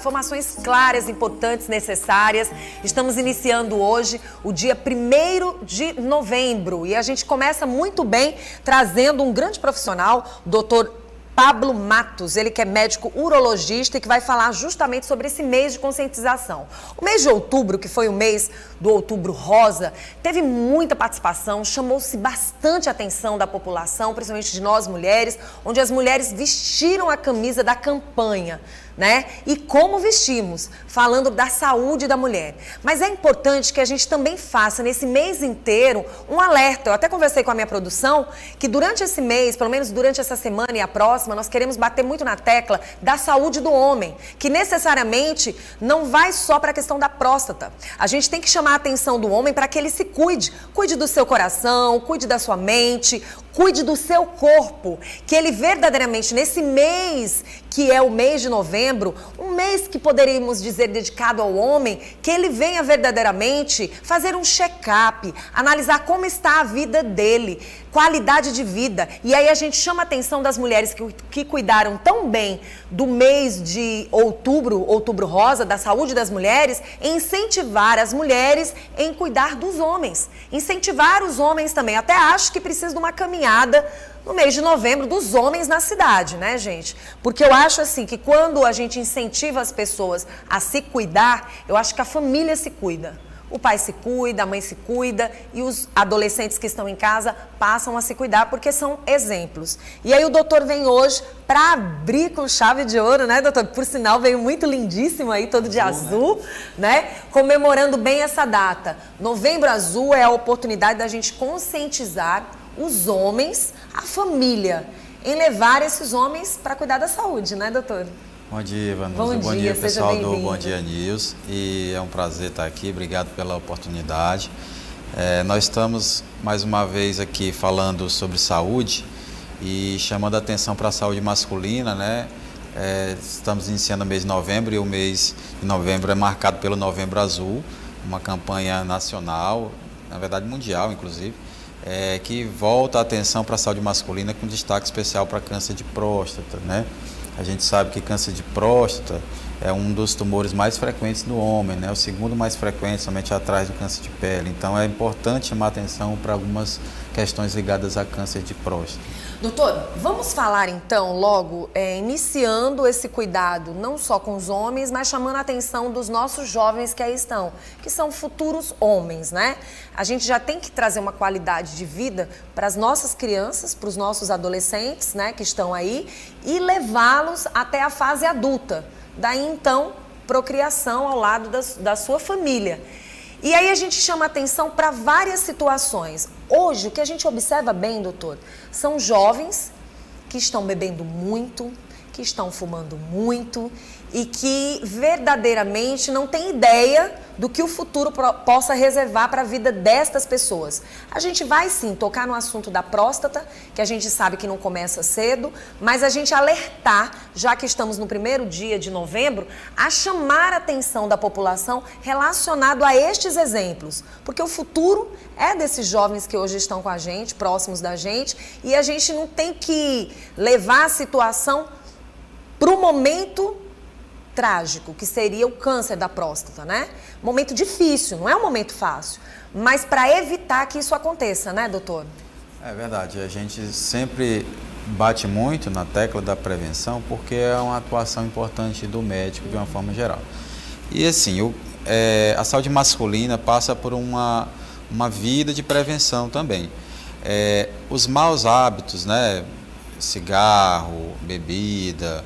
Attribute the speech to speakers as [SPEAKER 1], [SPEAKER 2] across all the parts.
[SPEAKER 1] informações claras, importantes, necessárias. Estamos iniciando hoje o dia 1º de novembro e a gente começa muito bem trazendo um grande profissional, o doutor Pablo Matos, ele que é médico urologista e que vai falar justamente sobre esse mês de conscientização. O mês de outubro, que foi o mês do Outubro Rosa, teve muita participação, chamou-se bastante a atenção da população, principalmente de nós mulheres, onde as mulheres vestiram a camisa da campanha, né? E como vestimos, falando da saúde da mulher. Mas é importante que a gente também faça nesse mês inteiro um alerta. Eu até conversei com a minha produção que durante esse mês, pelo menos durante essa semana e a próxima, nós queremos bater muito na tecla da saúde do homem, que necessariamente não vai só para a questão da próstata. A gente tem que chamar a atenção do homem para que ele se cuide. Cuide do seu coração, cuide da sua mente, cuide do seu corpo, que ele verdadeiramente nesse mês, que é o mês de novembro, um mês que poderíamos dizer dedicado ao homem, que ele venha verdadeiramente fazer um check-up, analisar como está a vida dele, qualidade de vida. E aí a gente chama a atenção das mulheres que cuidaram tão bem do mês de outubro, Outubro Rosa, da saúde das mulheres, em incentivar as mulheres em cuidar dos homens, incentivar os homens também. Até acho que precisa de uma caminhada no mês de novembro dos homens na cidade, né, gente? Porque eu acho assim que quando a gente incentiva as pessoas a se cuidar, eu acho que a família se cuida. O pai se cuida, a mãe se cuida e os adolescentes que estão em casa passam a se cuidar porque são exemplos. E aí o doutor vem hoje para abrir com chave de ouro, né, doutor? Por sinal, veio muito lindíssimo aí, todo de azul, né? Comemorando bem essa data. Novembro Azul é a oportunidade da gente conscientizar os homens, a família, em levar esses homens para cuidar da saúde, né, doutor?
[SPEAKER 2] Bom dia, Vanusa. Bom dia, pessoal do Bom Dia News. E é um prazer estar aqui. Obrigado pela oportunidade. Nós estamos mais uma vez aqui falando sobre saúde e chamando a atenção para a saúde masculina, né? Estamos iniciando o mês de novembro e o mês de novembro é marcado pelo Novembro Azul, uma campanha nacional, na verdade mundial, inclusive, que volta a atenção para a saúde masculina com destaque especial para câncer de próstata, né? A gente sabe que câncer de próstata é um dos tumores mais frequentes no homem, né? O segundo mais frequente, somente atrás do câncer de pele. Então é importante chamar atenção para algumas questões ligadas a câncer de próstata.
[SPEAKER 1] Doutor, vamos falar então logo, iniciando esse cuidado, não só com os homens, mas chamando a atenção dos nossos jovens que aí estão, que são futuros homens, né? A gente já tem que trazer uma qualidade de vida para as nossas crianças, para os nossos adolescentes, né, que estão aí, e levá-los até a fase adulta. Daí então, procriação ao lado da sua família. E aí a gente chama atenção para várias situações. Hoje, o que a gente observa bem, doutor, são jovens que estão bebendo muito, que estão fumando muito e que verdadeiramente não têm ideia do que o futuro possa reservar para a vida destas pessoas. A gente vai sim tocar no assunto da próstata, que a gente sabe que não começa cedo, mas a gente alertar, já que estamos no 1º dia de novembro, a chamar a atenção da população relacionado a estes exemplos, porque o futuro é desses jovens que hoje estão com a gente, próximos da gente, e a gente não tem que levar a situação para o momento trágico, que seria o câncer da próstata, né? Momento difícil, não é um momento fácil, mas para evitar que isso aconteça, né, doutor?
[SPEAKER 2] É verdade, a gente sempre bate muito na tecla da prevenção porque é uma atuação importante do médico de uma forma geral. E assim, a saúde masculina passa por uma vida de prevenção também. Os maus hábitos, né, cigarro, bebida,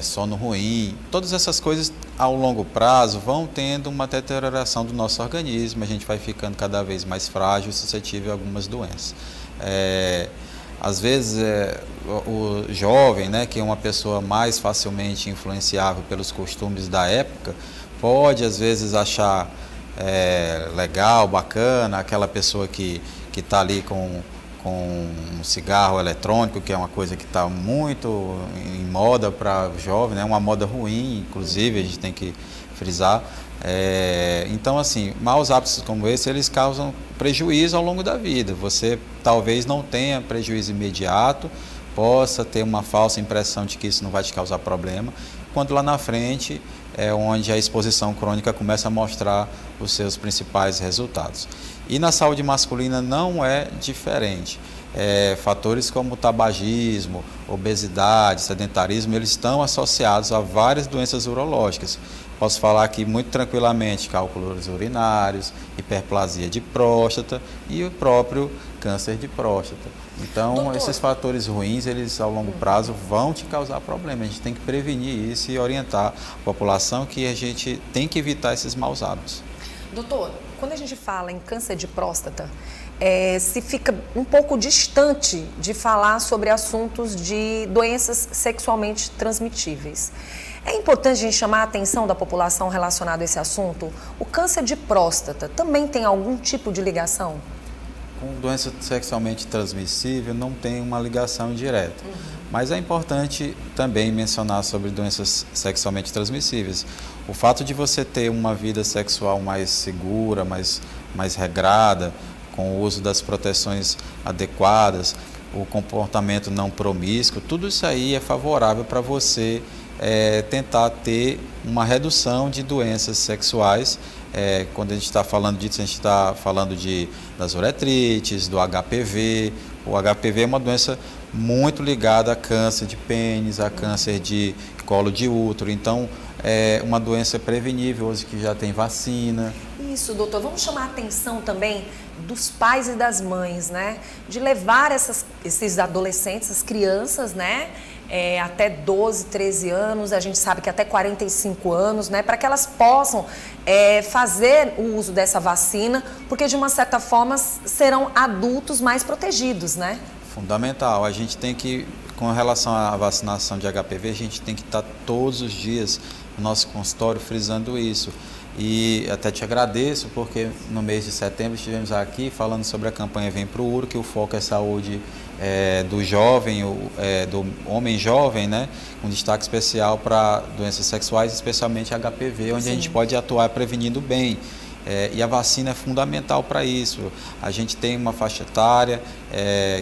[SPEAKER 2] sono ruim, todas essas coisas ao longo prazo vão tendo uma deterioração do nosso organismo, a gente vai ficando cada vez mais frágil e suscetível a algumas doenças. Às vezes o jovem, né, que é uma pessoa mais facilmente influenciável pelos costumes da época, pode às vezes achar legal, bacana, aquela pessoa que está ali com um cigarro eletrônico, que é uma coisa que está muito em moda para o jovem, né? Uma moda ruim, inclusive, a gente tem que frisar. Então, assim, maus hábitos como esse, eles causam prejuízo ao longo da vida. Você talvez não tenha prejuízo imediato, possa ter uma falsa impressão de que isso não vai te causar problema, quando lá na frente é onde a exposição crônica começa a mostrar os seus principais resultados. E na saúde masculina não é diferente. Fatores como tabagismo, obesidade, sedentarismo, eles estão associados a várias doenças urológicas. Posso falar aqui muito tranquilamente cálculos urinários, hiperplasia de próstata e o próprio câncer de próstata. Então, doutor, esses fatores ruins, eles ao longo prazo vão te causar problema. A gente tem que prevenir isso e orientar a população que a gente tem que evitar esses maus hábitos.
[SPEAKER 1] Doutor, quando a gente fala em câncer de próstata, se fica um pouco distante de falar sobre assuntos de doenças sexualmente transmitíveis. É importante a gente chamar a atenção da população relacionada a esse assunto? O câncer de próstata também tem algum tipo de ligação?
[SPEAKER 2] Com doença sexualmente transmissível não tem uma ligação direta. Mas é importante também mencionar sobre doenças sexualmente transmissíveis. O fato de você ter uma vida sexual mais segura, mais regrada, com o uso das proteções adequadas, o comportamento não promíscuo, tudo isso aí é favorável para você tentar ter uma redução de doenças sexuais. Quando a gente está falando disso, a gente está falando das uretrites, do HPV. O HPV é uma doença muito ligada a câncer de pênis, a câncer de colo de útero. Então, é uma doença prevenível, hoje que já tem vacina.
[SPEAKER 1] Isso, doutor. Vamos chamar a atenção também dos pais e das mães, né? De levar esses adolescentes, essas crianças, né? Até 12, 13 anos, a gente sabe que até 45 anos, né? Para que elas possam fazer o uso dessa vacina, porque de uma certa forma serão adultos mais protegidos, né?
[SPEAKER 2] Fundamental. A gente tem que, com relação à vacinação de HPV, a gente tem que estar todos os dias no nosso consultório frisando isso. E até te agradeço, porque no mês de setembro estivemos aqui falando sobre a campanha Vem Pro Uro, que o foco é saúde do jovem, do homem jovem, né? Com destaque especial para doenças sexuais, especialmente HPV, onde Sim. a gente pode atuar prevenindo bem. E a vacina é fundamental para isso. A gente tem uma faixa etária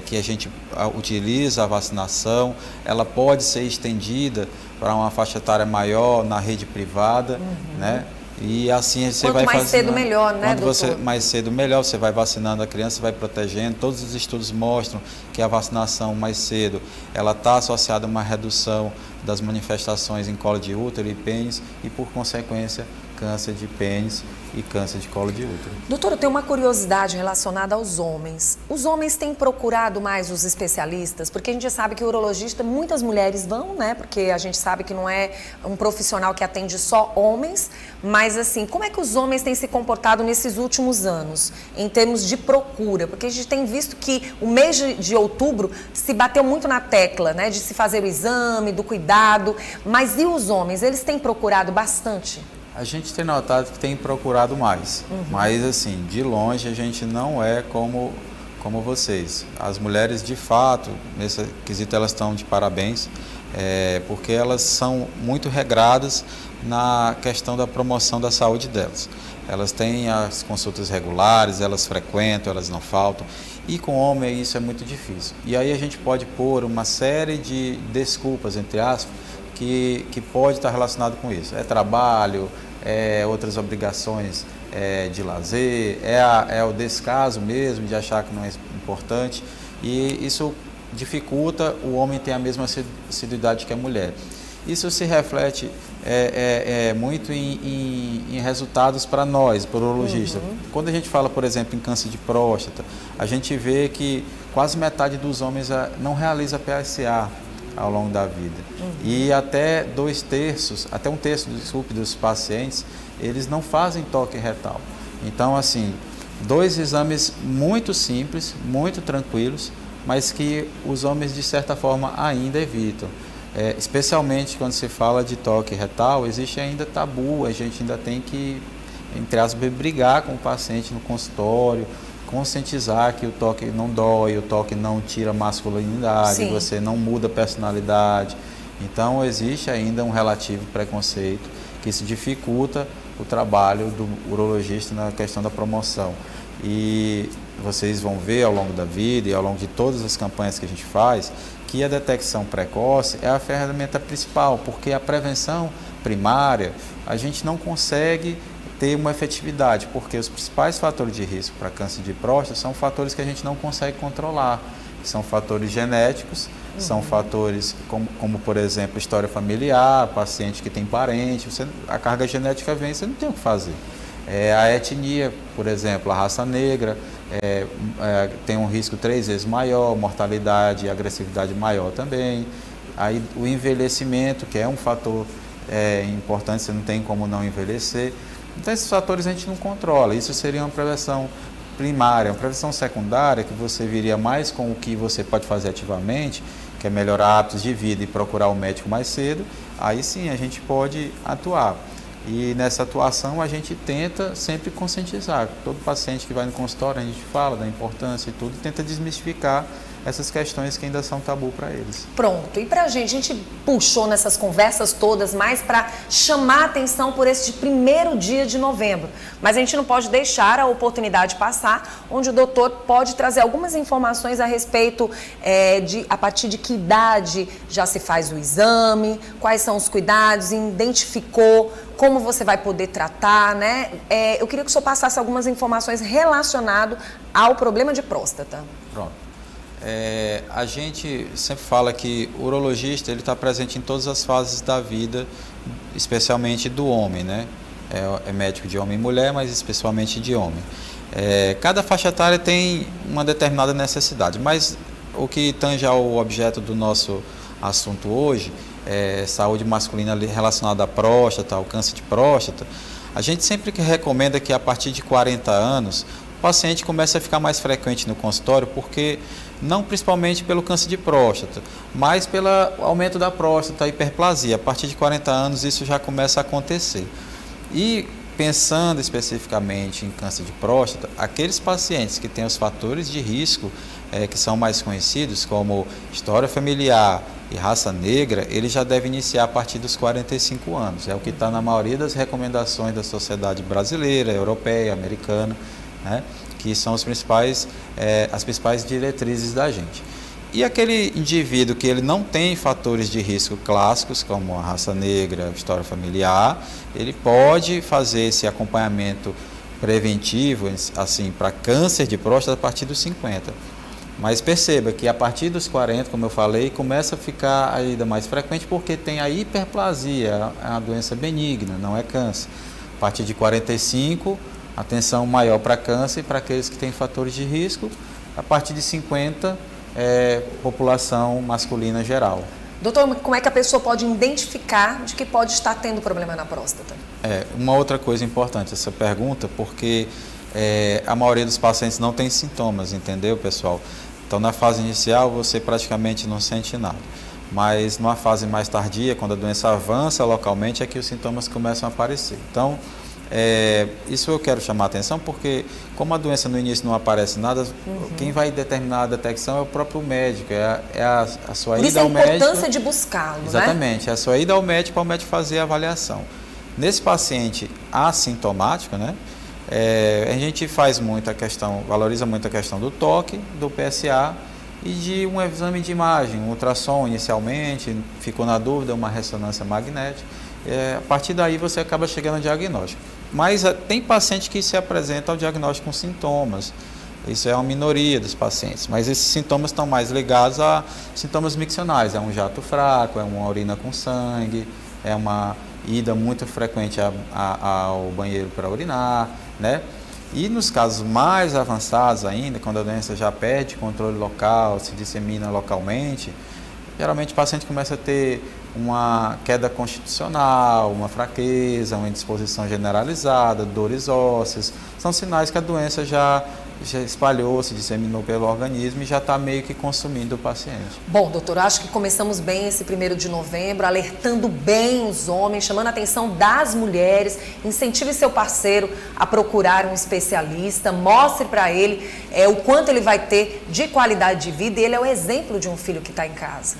[SPEAKER 2] que a gente utiliza a vacinação, ela pode ser estendida para uma faixa etária maior na rede privada, né? E assim você vai vacinando. Quanto mais
[SPEAKER 1] cedo, melhor, né,
[SPEAKER 2] doutor? Quanto mais cedo, melhor. Você vai vacinando a criança, vai protegendo. Todos os estudos mostram que a vacinação mais cedo, ela está associada a uma redução das manifestações em colo de útero e pênis e, por consequência, câncer de pênis e câncer de colo de útero.
[SPEAKER 1] Doutora, eu tenho uma curiosidade relacionada aos homens. Os homens têm procurado mais os especialistas? Porque a gente sabe que o urologista, muitas mulheres vão, né? Porque a gente sabe que não é um profissional que atende só homens. Mas, assim, como é que os homens têm se comportado nesses últimos anos, em termos de procura? Porque a gente tem visto que o mês de outubro se bateu muito na tecla, né? De se fazer o exame, do cuidado. Mas e os homens? Eles têm procurado bastante?
[SPEAKER 2] A gente tem notado que tem procurado mais, mas assim, de longe a gente não é como vocês. As mulheres, de fato, nesse quesito elas estão de parabéns, porque elas são muito regradas na questão da promoção da saúde delas. Elas têm as consultas regulares, elas frequentam, elas não faltam. E com homem isso é muito difícil. E aí a gente pode pôr uma série de desculpas, entre aspas, que pode estar relacionado com isso. É trabalho, outras obrigações de lazer, o descaso mesmo de achar que não é importante. E isso dificulta o homem ter a mesma assiduidade que a mulher. Isso se reflete muito em resultados para nós, para o urologista. Quando a gente fala, por exemplo, em câncer de próstata, a gente vê que quase metade dos homens não realiza PSA ao longo da vida. E até um terço, desculpe, dos pacientes, eles não fazem toque retal. Então, assim, 2 exames muito simples, muito tranquilos, mas que os homens, de certa forma, ainda evitam. Especialmente quando se fala de toque retal, existe ainda tabu, a gente ainda tem que, entre aspas, brigar com o paciente no consultório, conscientizar que o toque não dói, o toque não tira masculinidade, Sim. Você não muda a personalidade. Então, existe ainda um relativo preconceito que isso dificulta o trabalho do urologista na questão da promoção. E vocês vão ver ao longo da vida e ao longo de todas as campanhas que a gente faz, que a detecção precoce é a ferramenta principal, porque a prevenção primária a gente não consegue ter uma efetividade, porque os principais fatores de risco para câncer de próstata são fatores que a gente não consegue controlar, são fatores genéticos, são fatores como, por exemplo, história familiar, paciente que tem parente, a carga genética vem, você não tem o que fazer. A etnia, por exemplo, a raça negra, tem um risco 3 vezes maior, mortalidade e agressividade maior também. Aí o envelhecimento, que é um fator importante, você não tem como não envelhecer. Então esses fatores a gente não controla, isso seria uma prevenção primária. Uma prevenção secundária, que você viria mais com o que você pode fazer ativamente, que é melhorar hábitos de vida e procurar o médico mais cedo, aí sim a gente pode atuar. E nessa atuação a gente tenta sempre conscientizar. Todo paciente que vai no consultório, a gente fala da importância e tudo, tenta desmistificar essas questões que ainda são tabu para eles.
[SPEAKER 1] Pronto, e pra gente, a gente puxou nessas conversas todas mais para chamar a atenção por esse primeiro dia de novembro. Mas a gente não pode deixar a oportunidade passar, onde o doutor pode trazer algumas informações a respeito de a partir de que idade já se faz o exame, quais são os cuidados, identificou, como você vai poder tratar, né? Eu queria que o senhor passasse algumas informações relacionadas ao problema de próstata.
[SPEAKER 2] Pronto. A gente sempre fala que o urologista ele está presente em todas as fases da vida, especialmente do homem, né? É médico de homem e mulher, mas especialmente de homem. Cada faixa etária tem uma determinada necessidade, mas o que tange ao objeto do nosso assunto hoje, saúde masculina relacionada à próstata, ao câncer de próstata, a gente sempre recomenda que a partir de 40 anos o paciente comece a ficar mais frequente no consultório, porque não principalmente pelo câncer de próstata, mas pelo aumento da próstata, a hiperplasia. A partir de 40 anos isso já começa a acontecer. E pensando especificamente em câncer de próstata, aqueles pacientes que têm os fatores de risco que são mais conhecidos, como história familiar e raça negra, ele já deve iniciar a partir dos 45 anos. É o que está na maioria das recomendações da sociedade brasileira, europeia, americana, né? Que são as principais diretrizes da gente. E aquele indivíduo que ele não tem fatores de risco clássicos, como a raça negra, a história familiar, ele pode fazer esse acompanhamento preventivo, assim, para câncer de próstata a partir dos 50. Mas perceba que a partir dos 40, como eu falei, começa a ficar ainda mais frequente, porque tem a hiperplasia, é uma doença benigna, não é câncer. A partir de 45, atenção maior para câncer e para aqueles que têm fatores de risco. A partir de 50, população masculina geral.
[SPEAKER 1] Doutor, como é que a pessoa pode identificar de que pode estar tendo problema na próstata?
[SPEAKER 2] Uma outra coisa importante essa pergunta, porque a maioria dos pacientes não tem sintomas, entendeu, pessoal? Então, na fase inicial, você praticamente não sente nada. Mas, numa fase mais tardia, quando a doença avança localmente, é que os sintomas começam a aparecer. Então, isso eu quero chamar a atenção, porque como a doença no início não aparece nada, quem vai determinar a detecção é o próprio médico, a sua ida ao médico. Por isso a importância
[SPEAKER 1] de buscá-lo,
[SPEAKER 2] exatamente, é a sua ida ao médico para o médico fazer a avaliação. Nesse paciente assintomático, né, a gente valoriza muito a questão do toque, do PSA e de um exame de imagem, um ultrassom inicialmente, ficou na dúvida, uma ressonância magnética. A partir daí você acaba chegando ao diagnóstico. Mas tem paciente que se apresenta ao diagnóstico com sintomas. Isso é uma minoria dos pacientes, mas esses sintomas estão mais ligados a sintomas miccionais. É um jato fraco, é uma urina com sangue, é uma ida muito frequente ao banheiro para urinar, né? E nos casos mais avançados ainda, quando a doença já perde controle local, se dissemina localmente, geralmente o paciente começa a ter uma queda constitucional, uma fraqueza, uma indisposição generalizada, dores ósseas. São sinais que a doença já espalhou, se disseminou pelo organismo e já está meio que consumindo o paciente.
[SPEAKER 1] Bom, doutor, acho que começamos bem esse 1º de novembro, alertando bem os homens, chamando a atenção das mulheres. Incentive seu parceiro a procurar um especialista, mostre para ele o quanto ele vai ter de qualidade de vida, e ele é o exemplo de um filho que está em casa.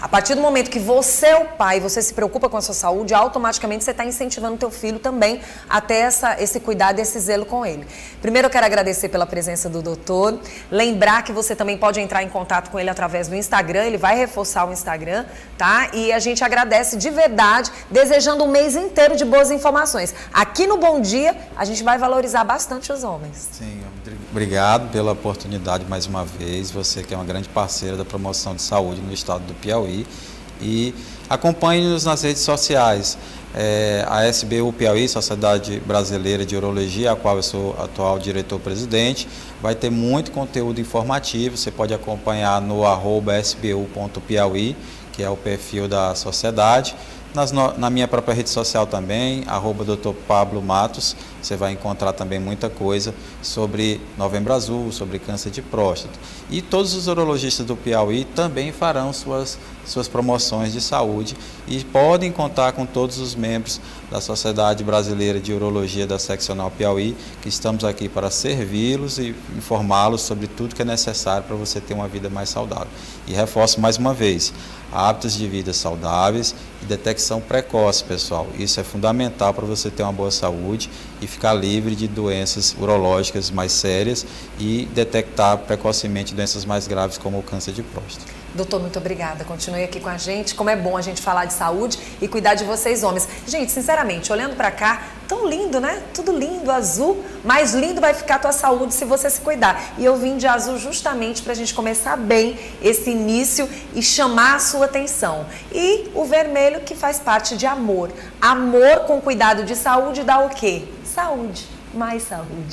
[SPEAKER 1] A partir do momento que você é o pai, você se preocupa com a sua saúde, automaticamente você está incentivando o teu filho também a ter esse cuidado e esse zelo com ele. Primeiro eu quero agradecer pela presença do doutor, lembrar que você também pode entrar em contato com ele através do Instagram, ele vai reforçar o Instagram, tá? E a gente agradece de verdade, desejando um mês inteiro de boas informações. Aqui no Bom Dia, a gente vai valorizar bastante os homens.
[SPEAKER 2] Sim, obrigado pela oportunidade mais uma vez, você que é uma grande parceira da promoção de saúde no estado do Piauí. E acompanhe-nos nas redes sociais, a SBU Piauí, Sociedade Brasileira de Urologia, a qual eu sou atual diretor-presidente. Vai ter muito conteúdo informativo, você pode acompanhar no @sbu.piauí, que é o perfil da sociedade. Na minha própria rede social também, @Dr. Pablo Matos, você vai encontrar também muita coisa sobre Novembro Azul, sobre câncer de próstata. E todos os urologistas do Piauí também farão suas promoções de saúde e podem contar com todos os membros da Sociedade Brasileira de Urologia da Seccional Piauí, que estamos aqui para servi-los e informá-los sobre tudo que é necessário para você ter uma vida mais saudável. E reforço mais uma vez, hábitos de vida saudáveis e detecção precoce, pessoal. Isso é fundamental para você ter uma boa saúde e ficar livre de doenças urológicas mais sérias e detectar precocemente doenças mais graves como o câncer de próstata.
[SPEAKER 1] Doutor, muito obrigada. Continue aqui com a gente. Como é bom a gente falar de saúde e cuidar de vocês, homens. Gente, sinceramente, olhando pra cá, tão lindo, né? Tudo lindo, azul. Mais lindo vai ficar a tua saúde se você se cuidar. E eu vim de azul justamente pra gente começar bem esse início e chamar a sua atenção. E o vermelho que faz parte de amor. Amor com cuidado de saúde dá o quê? Saúde. Mais saúde.